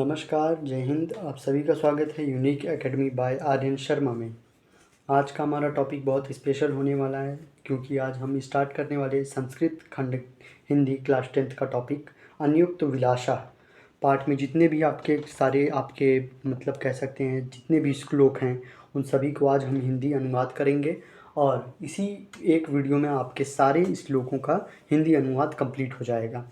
नमस्कार, जय हिंद। आप सभी का स्वागत है unique academy by Aryan Sharma में। आज का हमारा टॉपिक बहुत स्पेशल होने वाला है क्योंकि आज हम स्टार्ट करने वाले संस्कृत खंड हिंदी क्लास 10th का टॉपिक अनियुक्त विलासा पाठ में जितने भी आपके मतलब कह सकते हैं जितने भी श्लोक हैं उन सभी को आज हम हिंदी अनुवाद करेंगे और इसी एक वीडियो में आपके सारे श्लोकों का हिंदी अनुवाद कंप्लीट हो जाएगा।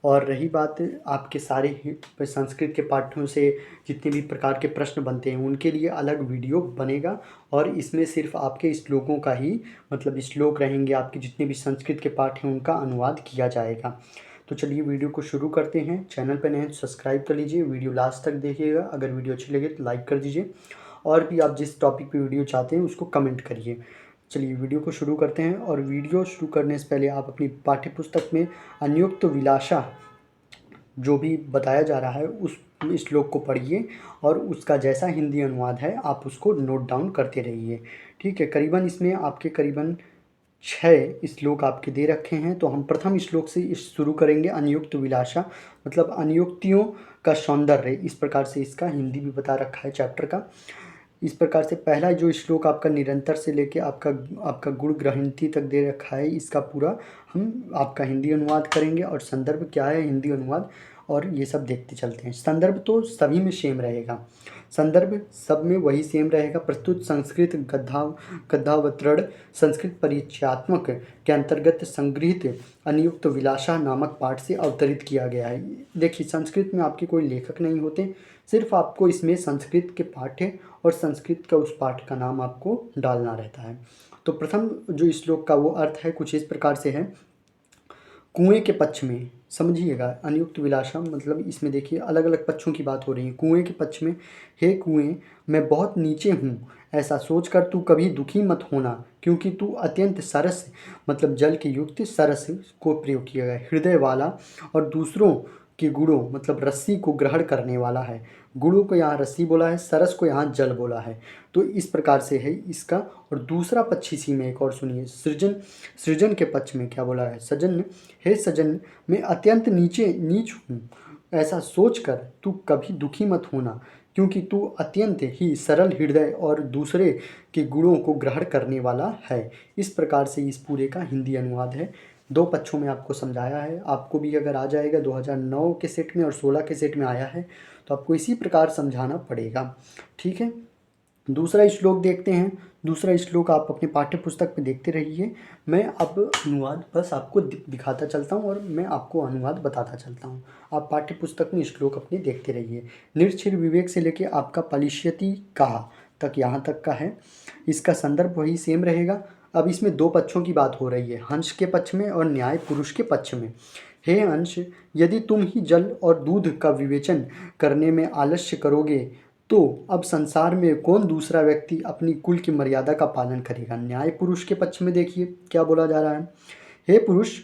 और रही बात आपके सारे संस्कृत के पाठ्यों से जितने भी प्रकार के प्रश्न बनते हैं उनके लिए अलग वीडियो बनेगा और इसमें सिर्फ आपके श्लोकों का ही मतलब श्लोक रहेंगे। आपके जितने भी संस्कृत के पाठ हैं उनका अनुवाद किया जाएगा। तो चलिए वीडियो को शुरू करते हैं। चैनल पर नए हैं तो सब्सक्राइब कर लीजिए, वीडियो लास्ट तक देखिएगा। अगर वीडियो अच्छी लगे तो लाइक कर दीजिए और भी आप जिस टॉपिक पे वीडियो चाहते हैं उसको कमेंट करिए। चलिए वीडियो को शुरू करते हैं। और वीडियो शुरू करने से पहले आप अपनी पाठ्यपुस्तक में अनियुक्त विलासा जो भी बताया जा रहा है उस श्लोक को पढ़िए और उसका जैसा हिंदी अनुवाद है आप उसको नोट डाउन करते रहिए। ठीक है, करीबन इसमें आपके करीबन 6 श्लोक आपके दे रखे हैं। तो हम प्रथम श्लोक से शुरू करेंगे। अनियुक्त विलासा मतलब अनियुक्तियों का सौंदर्य, इस प्रकार से इसका हिंदी भी बता रखा है चैप्टर का। इस प्रकार से पहला जो श्लोक आपका निरंतर से लेके आपका गुण ग्रहणती तक दे रखा है, इसका पूरा हम आपका हिंदी अनुवाद करेंगे और संदर्भ क्या है हिंदी अनुवाद और ये सब देखते चलते हैं। संदर्भ तो सभी में सेम रहेगा, संदर्भ सब में वही सेम रहेगा। प्रस्तुत संस्कृत गद्यावतरण संस्कृत परिचयात्मक के अंतर्गत संगृहीत अनियुक्त विलासा नामक पाठ से अवतरित किया गया है। देखिए, संस्कृत में आपके कोई लेखक नहीं होते, सिर्फ आपको इसमें संस्कृत के पाठ है और संस्कृत का उस पाठ का नाम आपको डालना रहता है। तो प्रथम जो श्लोक का वो अर्थ है कुछ इस प्रकार से है। कुएं के पक्ष में समझिएगा, अनियुक्त विलासा मतलब इसमें देखिए अलग अलग पक्षों की बात हो रही है। कुएं के पक्ष में, हे कुएं मैं बहुत नीचे हूँ, ऐसा सोचकर तू कभी दुखी मत होना, क्योंकि तू अत्यंत सरस मतलब जल के युक्त सरस को प्रयोग किया गया, हृदय वाला और दूसरों के गुणों मतलब रस्सी को ग्रहण करने वाला है। गुणों को यहाँ रस्सी बोला है, सरस को यहाँ जल बोला है। तो इस प्रकार से है इसका। और दूसरा पक्ष इसी में एक और सुनिए, सृजन के पक्ष में क्या बोला है। सजन, हे सजन मैं अत्यंत नीच हूँ, ऐसा सोचकर तू कभी दुखी मत होना, क्योंकि तू अत्यंत ही सरल हृदय और दूसरे के गुणों को ग्रहण करने वाला है। इस प्रकार से इस पूरे का हिंदी अनुवाद है। 2 पक्षों में आपको समझाया है। आपको भी अगर आ जाएगा 2009 के सेट में और 16 के सेट में आया है तो आपको इसी प्रकार समझाना पड़ेगा। ठीक है, दूसरा श्लोक देखते हैं। दूसरा श्लोक आप अपने पाठ्य पुस्तक में देखते रहिए। मैं अब अनुवाद बस आपको दिखाता चलता हूँ और मैं आपको अनुवाद बताता चलता हूँ। आप पाठ्य पुस्तक में श्लोक अपने देखते रहिए। निर्छिर विवेक से लेके आपका पलिष्यति कहा तक यहाँ तक का है। इसका संदर्भ वही सेम रहेगा। अब इसमें 2 पक्षों की बात हो रही है, हंस के पक्ष में और न्याय पुरुष के पक्ष में। हे अंश, यदि तुम ही जल और दूध का विवेचन करने में आलस्य करोगे तो अब संसार में कौन दूसरा व्यक्ति अपनी कुल की मर्यादा का पालन करेगा। न्याय पुरुष के पक्ष में देखिए क्या बोला जा रहा है। हे पुरुष,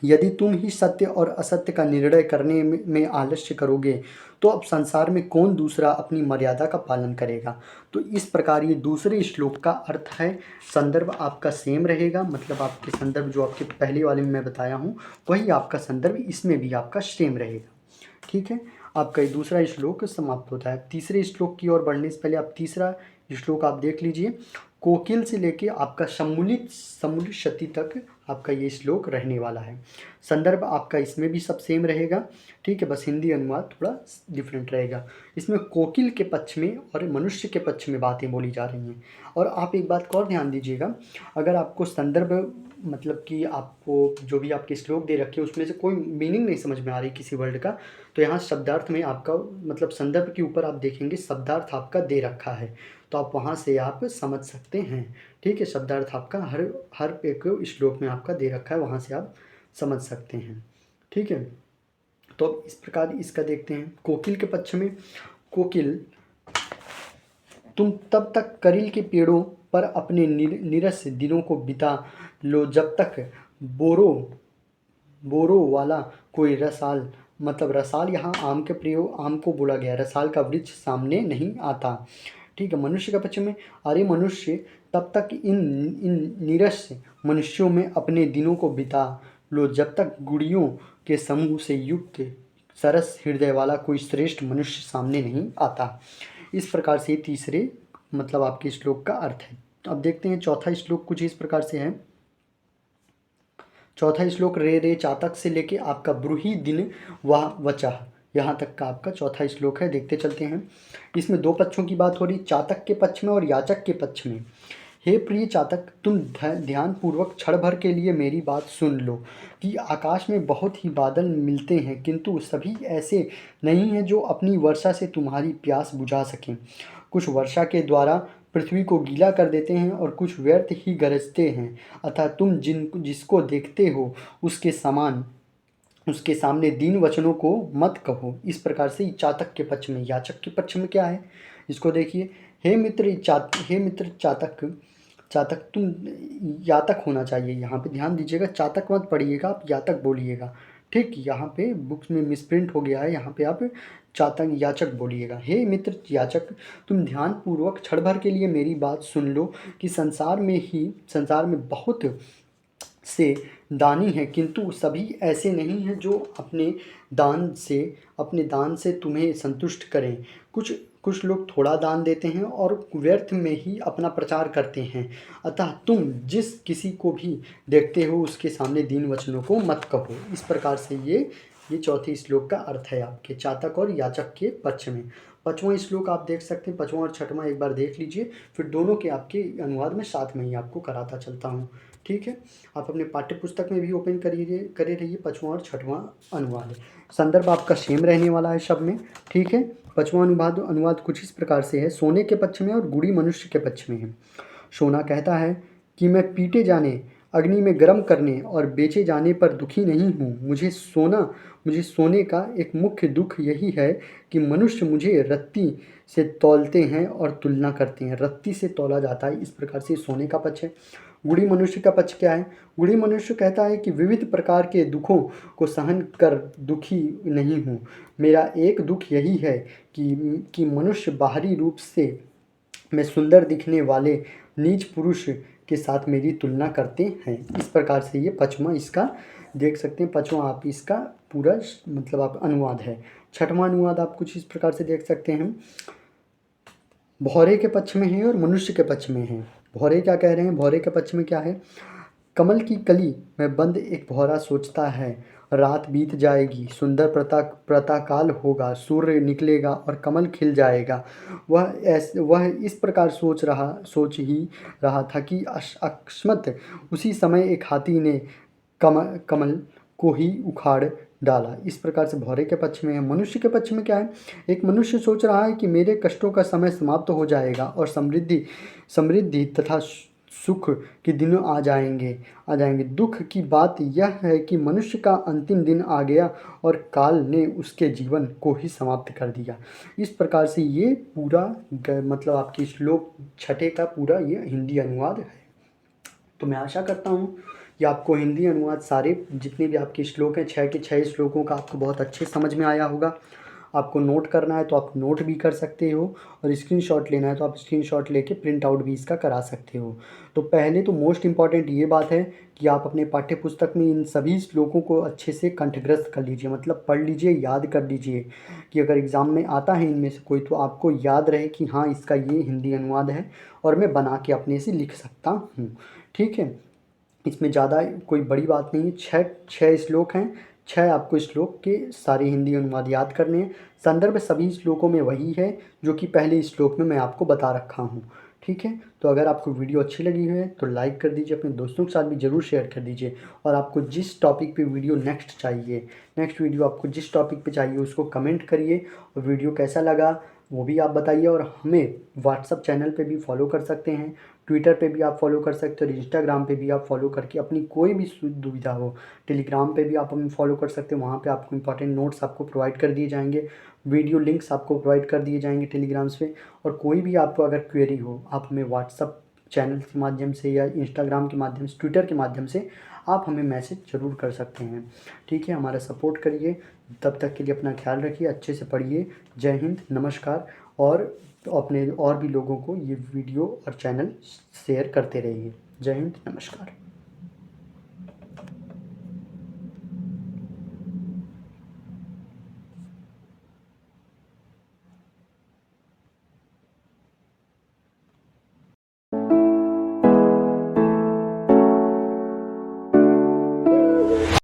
यदि तुम ही सत्य और असत्य का निर्णय करने में आलस्य करोगे तो अब संसार में कौन दूसरा अपनी मर्यादा का पालन करेगा। तो इस प्रकार ये दूसरे श्लोक का अर्थ है। संदर्भ आपका सेम रहेगा, मतलब आपके संदर्भ जो आपके पहले वाले में मैं बताया हूँ वही आपका संदर्भ इसमें भी आपका सेम रहेगा। ठीक है, आपका ये दूसरा श्लोक समाप्त होता है। तीसरे श्लोक की ओर बढ़ने से पहले आप तीसरा श्लोक आप देख लीजिए। कोकिल से लेके आपका सम्मिलित शती तक आपका ये श्लोक रहने वाला है। संदर्भ आपका इसमें भी सब सेम रहेगा। ठीक है, बस हिंदी अनुवाद थोड़ा डिफरेंट रहेगा। इसमें कोकिल के पक्ष में और मनुष्य के पक्ष में बातें बोली जा रही हैं। और आप एक बात को और ध्यान दीजिएगा, अगर आपको संदर्भ मतलब कि आपको जो भी आपके श्लोक दे रखे हैं उसमें से कोई मीनिंग नहीं समझ में आ रही किसी वर्ड का, तो यहाँ शब्दार्थ में आपका मतलब संदर्भ के ऊपर आप देखेंगे शब्दार्थ आपका दे रखा है, तो आप वहाँ से आप समझ सकते हैं। ठीक है, शब्दार्थ आपका हर एक श्लोक में आपका दे रखा है, वहाँ से आप समझ सकते हैं। ठीक है, तो अब इस प्रकार इसका देखते हैं। कोकिल के पक्ष में, कोकिल तुम तब तक करील के पेड़ों पर अपने नीरस दिनों को बिता लो जब तक बोरो वाला कोई रसाल मतलब रसाल यहाँ आम के प्रयोग आम को बोला गया, रसाल का वृक्ष सामने नहीं आता। ठीक है, मनुष्य का पक्ष में, अरे मनुष्य तब तक इन नीरस मनुष्यों में अपने दिनों को बिता लो जब तक गुड़ियों के समूह से युक्त सरस हृदय वाला कोई श्रेष्ठ मनुष्य सामने नहीं आता। इस प्रकार से तीसरे मतलब आपके श्लोक का अर्थ है। अब देखते हैं चौथा श्लोक कुछ इस प्रकार से है। चौथा श्लोक रे रे चातक से लेके आपका ब्रूहि दिन वाह वचः, यहाँ तक का आपका चौथा श्लोक है। देखते चलते हैं। इसमें दो पक्षों की बात हो रही, चातक के पक्ष में और याचक के पक्ष में। हे प्रिय चातक, तुम ध्यान पूर्वक क्षण भर के लिए मेरी बात सुन लो कि आकाश में बहुत ही बादल मिलते हैं, किंतु सभी ऐसे नहीं हैं जो अपनी वर्षा से तुम्हारी प्यास बुझा सकें। कुछ वर्षा के द्वारा पृथ्वी को गीला कर देते हैं और कुछ व्यर्थ ही गरजते हैं। अतः तुम जिसको देखते हो उसके सामने दीन वचनों को मत कहो। इस प्रकार से चातक के पक्ष में। याचक के पक्ष में क्या है इसको देखिए। हे मित्र चातक, तुम यातक होना चाहिए। यहाँ पे ध्यान दीजिएगा, चातक मत पढ़िएगा, आप यातक बोलिएगा। ठीक, यहाँ पे बुक्स में मिसप्रिंट हो गया है, यहाँ पे आप चातक याचक बोलिएगा। हे मित्र याचक, तुम ध्यान पूर्वक क्षण भर के लिए मेरी बात सुन लो कि संसार में बहुत से दानी हैं, किंतु सभी ऐसे नहीं हैं जो अपने दान से तुम्हें संतुष्ट करें। कुछ लोग थोड़ा दान देते हैं और व्यर्थ में ही अपना प्रचार करते हैं। अतः तुम जिस किसी को भी देखते हो उसके सामने दीन वचनों को मत कहो। इस प्रकार से ये चौथे श्लोक का अर्थ है आपके चातक और याचक के पक्ष में। पाँचवां श्लोक आप देख सकते हैं, पाँचवां और छठवां एक बार देख लीजिए, फिर दोनों के आपके अनुवाद में साथ में ही आपको कराता चलता हूँ। ठीक है, आप अपने पाठ्य पुस्तक में भी ओपन करे रहिए। पाँचवां और छठवां अनुवाद संदर्भ आपका सेम रहने वाला है सब में। ठीक है, पाँचवां अनुवाद कुछ इस प्रकार से है। सोने के पक्ष में और गुड़ी मनुष्य के पक्ष में है। सोना कहता है कि मैं पीटे जाने, अग्नि में गर्म करने और बेचे जाने पर दुखी नहीं हूँ। मुझे सोने का एक मुख्य दुख यही है कि मनुष्य मुझे रत्ती से तौलते हैं और तुलना करते हैं। रत्ती से तौला जाता है, इस प्रकार से सोने का पक्ष है। गुड़ी मनुष्य का पक्ष क्या है? गुड़ी मनुष्य कहता है कि विविध प्रकार के दुखों को सहन कर दुखी नहीं हूँ। मेरा एक दुख यही है कि मनुष्य बाहरी रूप से मैं सुंदर दिखने वाले नीच पुरुष के साथ मेरी तुलना करते हैं। इस प्रकार से ये पाँचवां इसका देख सकते हैं। पाँचवां आप इसका पूरा मतलब आप अनुवाद है। छठवां अनुवाद आप कुछ इस प्रकार से देख सकते हैं। भौरे के पक्ष में है और मनुष्य के पक्ष में है। भौरे क्या कह रहे हैं? भौरे के पक्ष में क्या है? कमल की कली में बंद एक भौरा सोचता है, रात बीत जाएगी, सुंदर प्रातःकाल होगा, सूर्य निकलेगा और कमल खिल जाएगा। वह इस प्रकार सोच ही रहा था कि अकस्मात उसी समय एक हाथी ने कमल को ही उखाड़ डाला। इस प्रकार से भौरे के पक्ष में है। मनुष्य के पक्ष में क्या है? एक मनुष्य सोच रहा है कि मेरे कष्टों का समय समाप्त हो जाएगा और समृद्धि तथा सुख के दिन आ जाएंगे। दुख की बात यह है कि मनुष्य का अंतिम दिन आ गया और काल ने उसके जीवन को ही समाप्त कर दिया। इस प्रकार से ये पूरा मतलब आपकी श्लोक छठे का पूरा ये हिंदी अनुवाद है। तो मैं आशा करता हूँ कि आपको हिंदी अनुवाद सारे जितने भी आपके श्लोक हैं 6 के 6 श्लोकों का आपको बहुत अच्छे समझ में आया होगा। आपको नोट करना है तो आप नोट भी कर सकते हो और स्क्रीनशॉट लेना है तो आप स्क्रीनशॉट लेके प्रिंट आउट भी इसका करा सकते हो। तो पहले तो मोस्ट इम्पॉर्टेंट ये बात है कि आप अपने पाठ्य पुस्तक में इन सभी श्लोकों को अच्छे से कंठग्रस्त कर लीजिए, मतलब पढ़ लीजिए, याद कर लीजिए कि अगर एग्ज़ाम में आता है इनमें से कोई तो आपको याद रहे कि हाँ इसका ये हिंदी अनुवाद है और मैं बना के अपने से लिख सकता हूँ। ठीक है, इसमें ज़्यादा कोई बड़ी बात नहीं है। छः श्लोक हैं, 6 आपको श्लोक के सारे हिंदी अनुवाद याद करने हैं। संदर्भ सभी श्लोकों में वही है जो कि पहले श्लोक में मैं आपको बता रखा हूँ। ठीक है, तो अगर आपको वीडियो अच्छी लगी है तो लाइक कर दीजिए, अपने दोस्तों के साथ भी ज़रूर शेयर कर दीजिए। और आपको जिस टॉपिक पे वीडियो नेक्स्ट वीडियो आपको जिस टॉपिक पे चाहिए उसको कमेंट करिए और वीडियो कैसा लगा वो भी आप बताइए। और हमें व्हाट्सअप चैनल पे भी फॉलो कर सकते हैं, ट्विटर पे भी आप फॉलो कर सकते हो और इंस्टाग्राम पे भी आप फॉलो करके अपनी कोई भी दुविधा हो, टेलीग्राम पे भी आप हमें फॉलो कर सकते हो। वहाँ पे आपको इंपॉर्टेंट नोट्स आपको प्रोवाइड कर दिए जाएंगे, वीडियो लिंक्स आपको प्रोवाइड कर दिए जाएंगे टेलीग्राम्स पे। और कोई भी आपको अगर क्वेरी हो आप हमें व्हाट्सअप चैनल के माध्यम से या इंस्टाग्राम के माध्यम से, ट्विटर के माध्यम से आप हमें मैसेज ज़रूर कर सकते हैं। ठीक है, हमारा सपोर्ट करिए। तब तक के लिए अपना ख्याल रखिए, अच्छे से पढ़िए। जय हिंद, नमस्कार। और अपने और भी लोगों को ये वीडियो और चैनल शेयर करते रहिए। जय हिंद, नमस्कार।